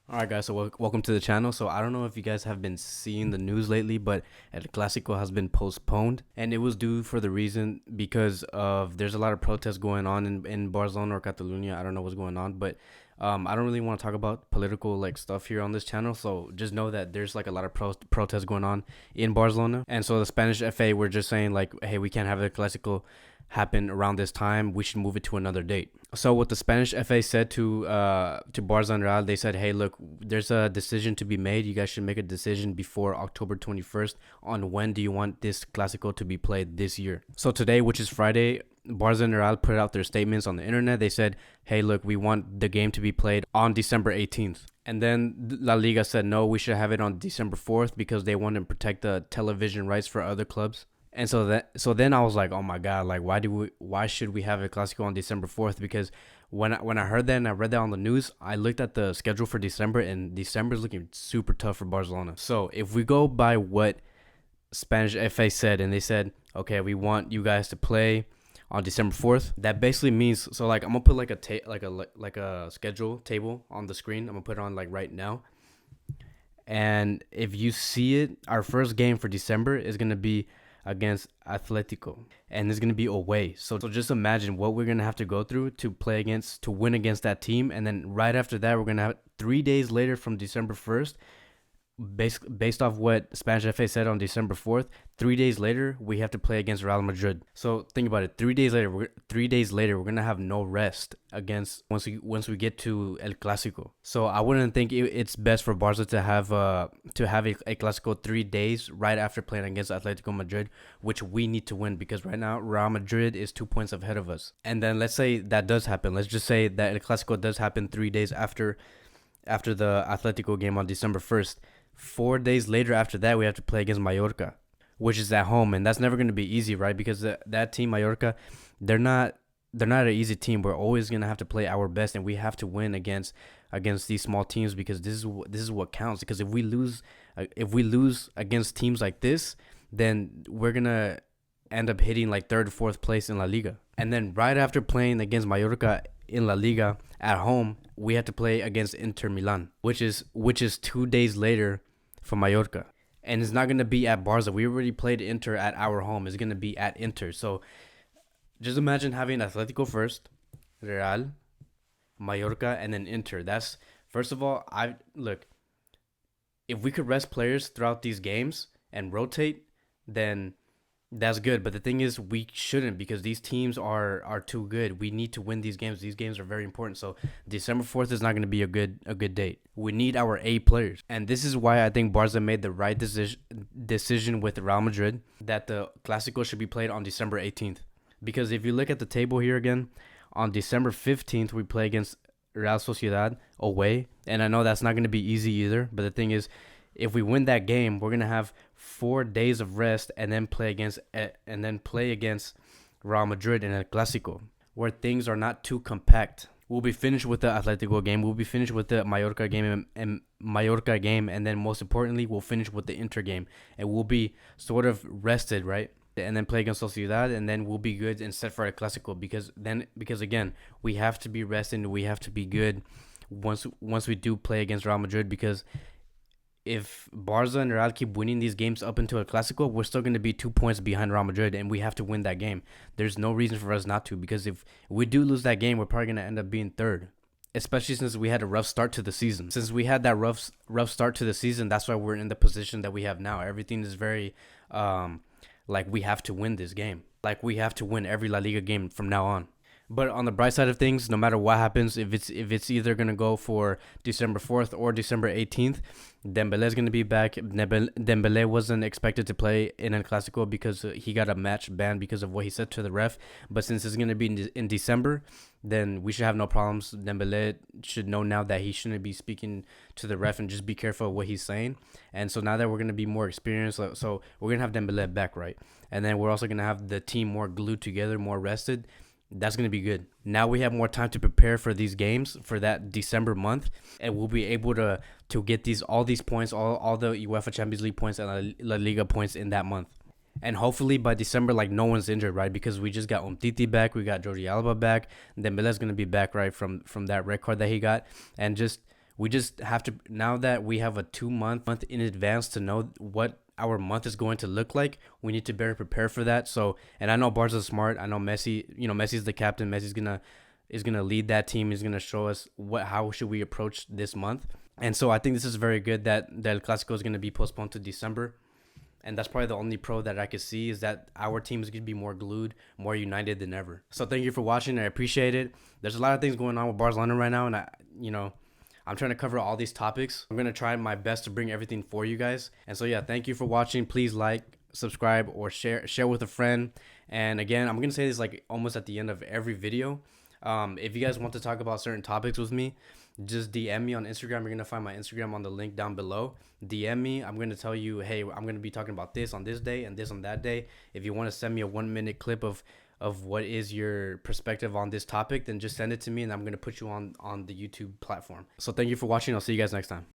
All right, guys. So welcome to the channel. So I don't know if you guys have been seeing the news lately, but El Clasico has been postponed, and it was due for the reason because of there's a lot of protests going on in Barcelona or Catalonia. I don't know what's going on, but I don't really want to talk about political like stuff here on this channel. So just know that there's like a lot of protests going on in Barcelona, and so the Spanish FA were just saying like, hey, we can't have the Clasico happen around this time. We should move it to another date. So what the Spanish FA said to Barca and Real, they said, hey, look, there's a decision to be made. You guys should make a decision before October 21st on when do you want this Clasico to be played this year. So today, which is Friday, Barca and Real put out their statements on the internet. They said, hey, look, we want the game to be played on December 18th. And then La Liga said, no, we should have it on December 4th because they want to protect the television rights for other clubs. And so then I was like, oh my god, like why should we have a Clasico on December 4th? Because when I heard that and I read that on the news, I looked at the schedule for December, and December is looking super tough for Barcelona. So if we go by what Spanish FA said, and they said, okay, we want you guys to play on December 4th, that basically means, so like I'm gonna put like a schedule table on the screen. I'm gonna put it on like right now. And if you see it, our first game for December is gonna be against Atletico, and it's gonna be away. So just imagine what we're gonna have to go through to win against that team, and then right after that, we're gonna have 3 days later from December 1st, based off what Spanish FA said on December 4th, 3 days later we have to play against Real Madrid. So think about it. 3 days later we're gonna have no rest against once we get to El Clasico. So I wouldn't think it's best for Barca to have a Clasico 3 days right after playing against Atletico Madrid, which we need to win because right now Real Madrid is 2 points ahead of us. And then let's say that does happen. Let's just say that El Clasico does happen 3 days after the Atletico game on December 1st. 4 days later after that, we have to play against Mallorca, which is at home, and that's never going to be easy, right? Because that team, Mallorca, they're not an easy team. We're always going to have to play our best, and we have to win against these small teams because this is what counts. Because if we lose against teams like this, then we're gonna end up hitting like third or fourth place in La Liga. And then right after playing against Mallorca in La Liga at home, we had to play against Inter Milan, which is 2 days later for Mallorca. And it's not going to be at Barca. We already played Inter at our home. It's going to be at Inter. So just imagine having Atletico first, Real, Mallorca, and then Inter. That's, first of all, I look, if we could rest players throughout these games and rotate, then that's good. But the thing is, we shouldn't because these teams are too good. We need to win these games. These games are very important. So December 4th is not going to be a good date. We need our A players, and this is why I think Barca made the right decision with Real Madrid that the Clasico should be played on December 18th. Because if you look at the table here again, on December 15th we play against Real Sociedad away, and I know that's not going to be easy either. But the thing is, if we win that game, we're gonna have 4 days of rest and then play against Real Madrid in a Clásico, where things are not too compact. We'll be finished with the Atletico game. We'll be finished with the Mallorca game and then most importantly, we'll finish with the Inter game, and we'll be sort of rested, right? And then play against Sociedad, and then we'll be good and set for a Clásico because again, we have to be rested and we have to be good once we do play against Real Madrid because if Barca and Real keep winning these games up into a Clasico, we're still going to be 2 points behind Real Madrid, and we have to win that game. There's no reason for us not to, because if we do lose that game, we're probably going to end up being third, especially since we had a rough start to the season. Since we had that rough start to the season, that's why we're in the position that we have now. Everything is very like we have to win this game. Like we have to win every La Liga game from now on. But on the bright side of things, no matter what happens, if it's either gonna go for December 4th or December 18th, Dembele's gonna be back. Dembele wasn't expected to play in El Clasico because he got a match ban because of what he said to the ref. But since it's gonna be in December, then we should have no problems. Dembele should know now that he shouldn't be speaking to the ref and just be careful of what he's saying. And so now that we're gonna be more experienced, so we're gonna have Dembele back, right? And then we're also gonna have the team more glued together, more rested. That's going to be good. Now we have more time to prepare for these games for that December month, and we'll be able to get all these points, all the UEFA Champions League points and La Liga points in that month. And hopefully by December, like, no one's injured, right? Because we just got Umtiti back, we got Jordi Alba back, Dembele's going to be back, right, from that red card that he got. And just We just have to, now that we have a 2 month in advance to know what our month is going to look like, we need to better prepare for that. So, and I know Barca's smart. I know Messi, Messi's the captain. Messi's gonna lead that team. He's gonna show us how should we approach this month. And so I think this is very good that El Clasico is gonna be postponed to December. And that's probably the only pro that I could see, is that our team is going to be more glued, more united than ever. So thank you for watching. I appreciate it. There's a lot of things going on with Barcelona right now, and I'm trying to cover all these topics. I'm going to try my best to bring everything for you guys. And so, yeah, thank you for watching. Please like, subscribe, or share with a friend. And again, I'm going to say this like almost at the end of every video. If you guys want to talk about certain topics with me, just DM me on Instagram. You're going to find my Instagram on the link down below. DM me. I'm going to tell you, hey, I'm going to be talking about this on this day and this on that day. If you want to send me a 1-minute clip of what is your perspective on this topic, then just send it to me, and I'm going to put you on the YouTube platform. So thank you for watching. I'll see you guys next time.